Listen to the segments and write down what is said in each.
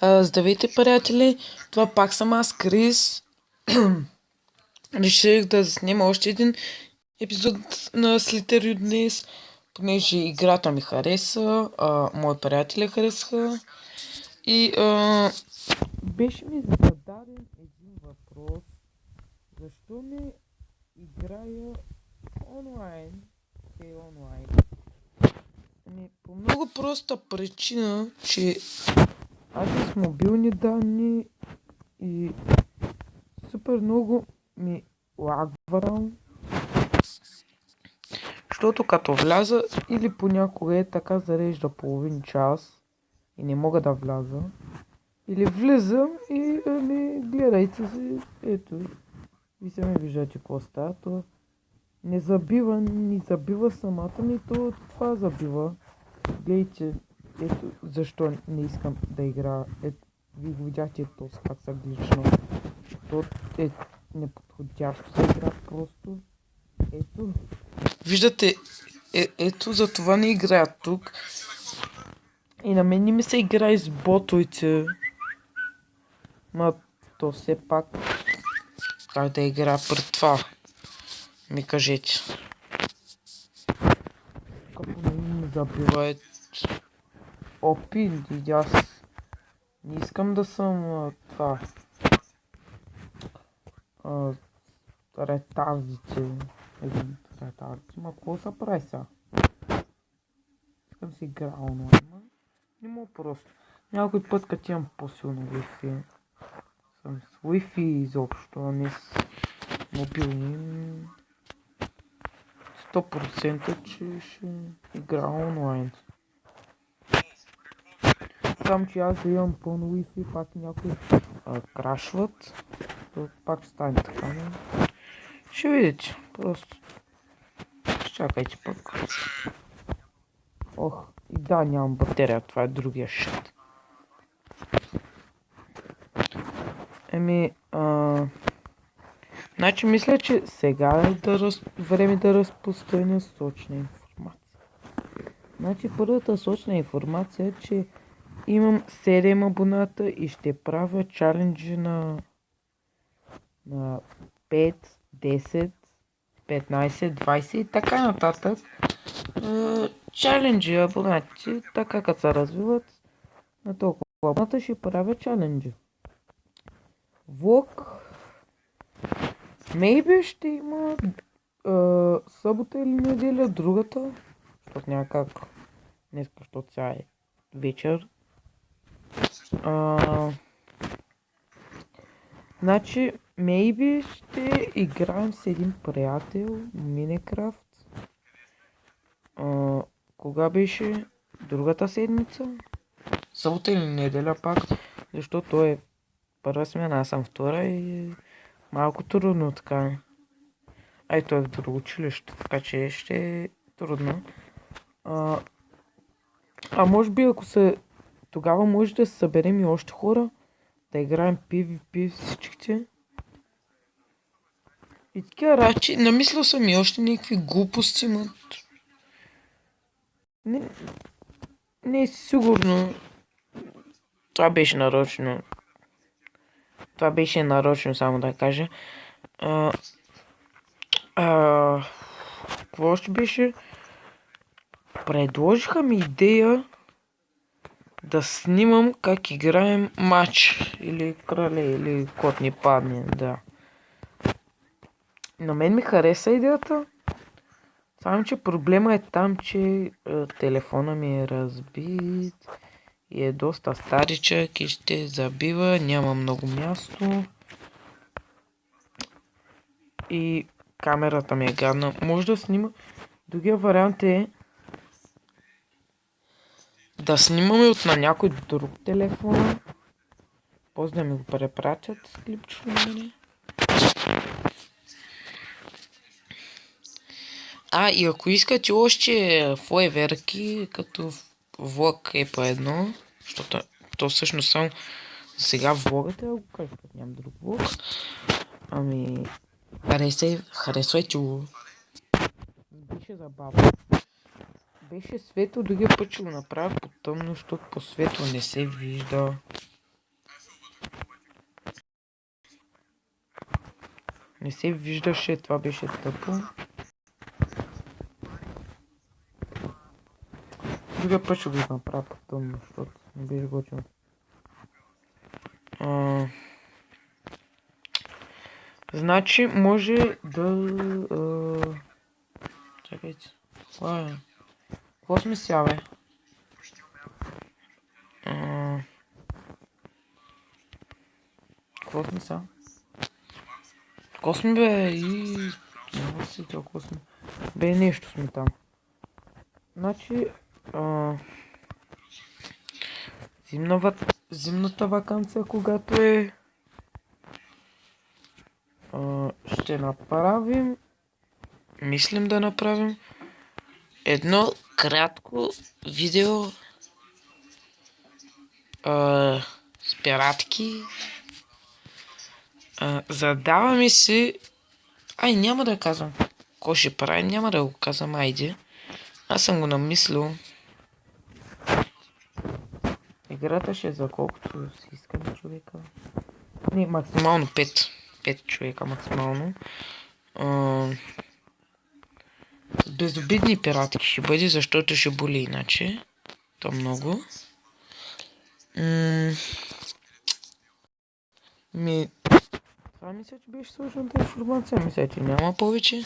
Здравейте, приятели! Това пак съм аз, Крис. Реших да снимам още един епизод на Слитерио днес, понеже играта ми хареса, мои приятели харесаха и беше ми зададен един въпрос. Защо не играя онлайн? онлайн. По много проста причина, че аз съм с мобилни данни и супер много ми лагва, защото като вляза или понякога е така зарежда половин час и не мога да вляза, или влизам и гледайте си, ето, ви се ме виждате какво става, то не забива самата, нито това забива. Гледайте, ето защо не искам да играя. Ето, ви го видяхте този как са глично. То е неподходящо за игра просто. Ето. Виждате, ето за това не играя тук. И на мен не ми се играе с ботовете. Ма то все пак как да играя пред това? Ми кажете. Като не ми забива опи, аз не искам да съм това. Ретардите. Ретардите. Ма какво са прави сега? Искам си игра онлайн. Не мога просто. Някой път като имам по-силно Wi-Fi. Съм с Wi-Fi изобщо, а не с мобилни. 100% че ще игра онлайн. Само че аз да имам пълно Wi-Fi, пак някои крашват. То пак стане така, но... Ще видите, просто... Чакайте пък. Ох, и да, нямам батерия, това е другия шит. Значи мисля, че сега е време да разпространя сочна информация. Значи първата сочна информация е, че имам 7 абоната и ще правя чаленджи на 5, 10, 15, 20 и така нататък. Чаленджи абонати, така като се развиват на толкова абоната ще правя чаленджи. Влог maybe ще има събота или неделя, другата, защото някак днес, защото сега е вечер. Значи, maybe ще играем с един приятел Minecraft. Кога беше? Другата седмица? Събота или неделя пак, защото той е първа смена, аз съм втора и малко трудно така. Той е в друго училище, така че ще е трудно. Може би ако тогава може да се съберем и още хора, да играем PvP всичките. И така, рачи, намислил съм и още някакви глупости, не е сигурно. Това беше нарочно. Само да кажа. Какво още беше? Предложиха ми идея да снимам как играем матч. Или крале, или кот ни падне, да. На мен ми хареса идеята. Само че проблема е там, че телефона ми е разбит и е доста старичък и ще забива, няма много място. И камерата ми е гадна. Може да снима. Другия вариант е да снимаме от на някой друг телефон. После да ми го препратят клипчето на мене. И ако искате още фойверки, като влог е по едно, защото то всъщност само сега влогът е да го кажа, като нямам друг влог. Харесвайте го. Беше забавно. Беше светло, другия път ще го направя по тъмно, защото по светло не се вижда. Не се виждаше, това беше тъпо. Другия път ще го направя по-тъмно, защото не беше готино. Значи може да... Чакайте. Какво сме сега, бе? Какво сме сега? Какво сме, бе? И... Не си толкова сме. Бе, нещо сме там. Значи... Зимната ваканция, когато е... ще направим... Мислим да направим едно кратко видео с пиратки. Задаваме си... няма да казвам. Кой ще прави, няма да го казвам, айде. Аз съм го намислил. Играта ще е за колкото си искаме човека. Не, максимално 5. 5 човека максимално. Безобидни пиратки ще бъде, защото ще боли иначе. То много. Това мисля, че беше сложната информация. Мисля, че няма повече.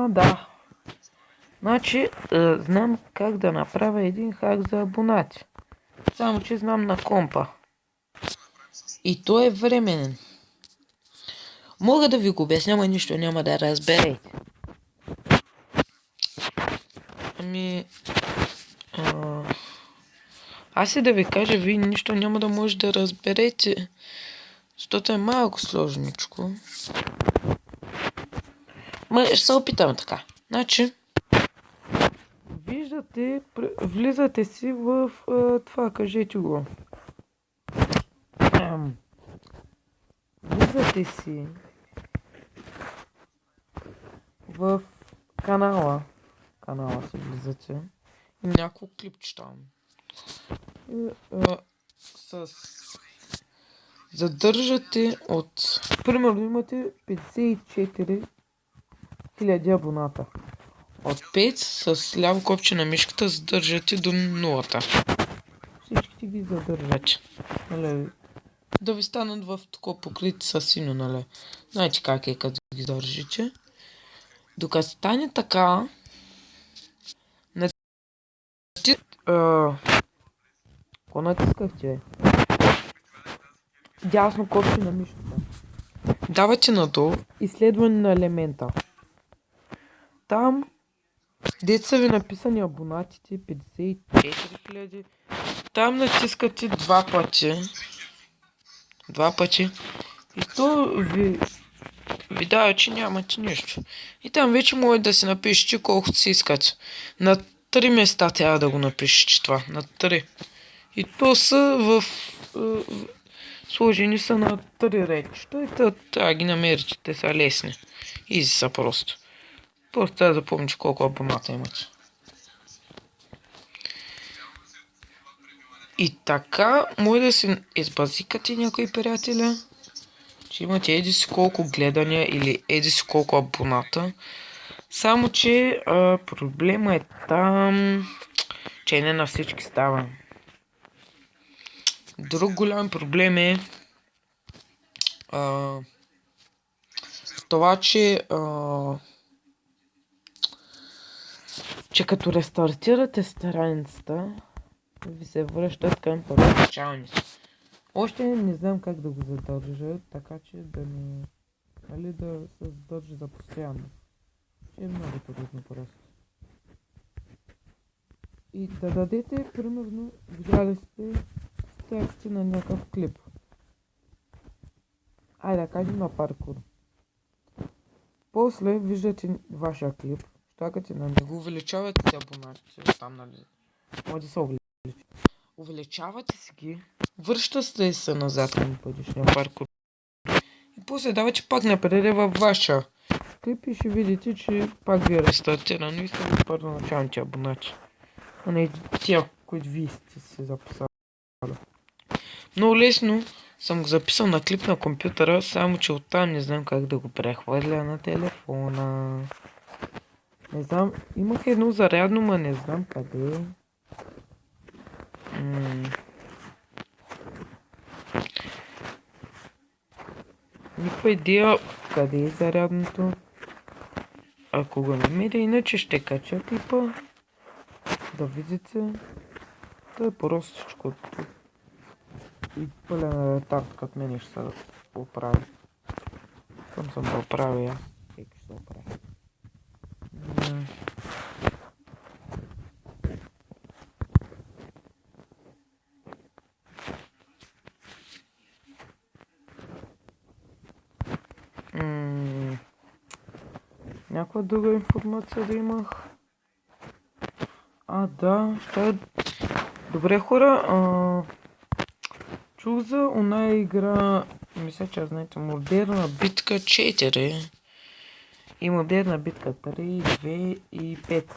Да. Значи, знам как да направя един хак за абонати. Само, че знам на компа. И той е временен. Мога да ви го обясня, но нищо няма да разберете. Аз и да ви кажа, вие нищо няма да може да разберете. Защото е малко сложничко. Ще се опитам така. Значи, виждате, влизате си в това, кажете го. Влизате си в канала. Канала си влизате. И няколко клипчета. Задържате от... Примерно имате 54 000 абоната. От 5 с ляво копче на мишката задържате до 0. Всичките ги задържате. Нали? Да ви станат в такова покрити с сино, нали? Знаете как е, като ги държите. Докато стане така... Какво натискахте? Дясно копче на мишката. Давате надолу изследване на елемента. Там, деца ви написани абонатите, 54 000. Там натискате 2 пъти. 2 пъти. И то ви дава, че нямате нищо. И там вече може да си напишете колкото си искате. На 3 места трябва да го напишете това. На 3. И то са сложени са на 3 речета и трябва да ги намерите. Те са лесни. Изи са просто. Просто трябва да запомните колко абоната имате. И така, може да си избазикате някои приятеля, че имате еди си колко гледания или еди си колко абоната. Само, че проблема е там, че не на всички става. Друг голям проблем е това, че като рестартирате страницата, ви се връщат към първоначалните. Още не знам как да го задържа, така че да не... Нали, да се задържа за постоянно. Ще е много трудно просто. И да дадете, примерно, видяли сте тексти на някакъв клип. Айде да кажем на паркур. После виждате вашия клип, щакате на него, увеличавате си абонатите, там нали, може да се увеличи. Увеличавате си ги, връщате се назад към предишния паркур. И после давате пак напред във вашия клип и ще видите, че пак ви е рестартирано и са ви първоначалните абонати. А не тия, които вие сте се записали. Много лесно съм го записал на клип на компютъра, само че оттам не знам как да го прехвърля на телефона. Не знам, имах едно зарядно, ма не знам къде. Никаква идея къде е зарядното. Ако го намеря, иначе ще кача клипа. Да видите. Да е простичко. И пълен ретард, като мен ще се оправи. Съм да оправя я. Всеки ще се оправи. Някаква друга информация да имах. Да, ще... Добре хора, чух за оная игра, мисля, че знаете, Модерна битка 4 и Модерна битка 3, 2 и 5.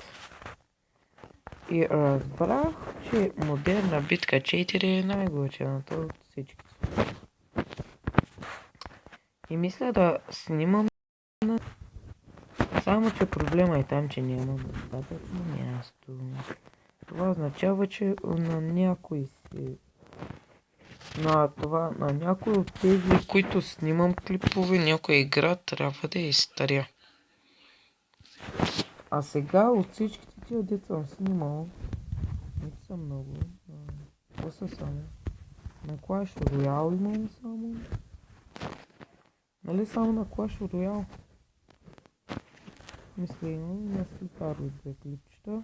И разбрах, че Модерна битка 4 е най-готината от всички. И мисля да снимам на... Само че проблема е там, че няма достатъчно място. Това означава, че на някой си... На някой от тези, които снимам клипове, някоя игра трябва да е старя. А сега от всичките тия деца съм снимал, не са много. Какво са само? На Clash Royale имам само. Нали само на Clash Royale? Мисля имам на Слитаро две клипчета.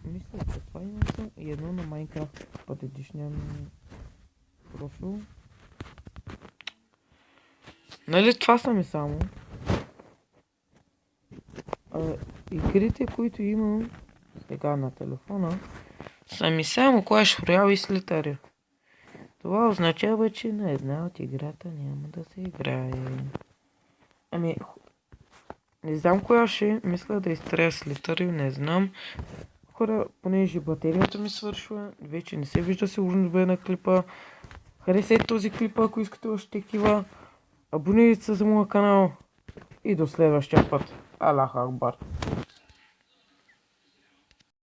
Мисля, че това имам съм и едно на Minecraft предишния ми профил. Нали това са ми само. Игрите, които имам сега на телефона, са ми само Clash Royale и Слитаро. Това означава, че на една от играта няма да се играе. Не знам коя ще, мисля да изтрая Слитаро, не знам. Хора, понеже батерията ми свършва, вече не се вижда сигурно добре на клипа. Харесайте този клип, ако искате още такива. Абонирайте се за моя канал и до следващия път. Аллах Акбар.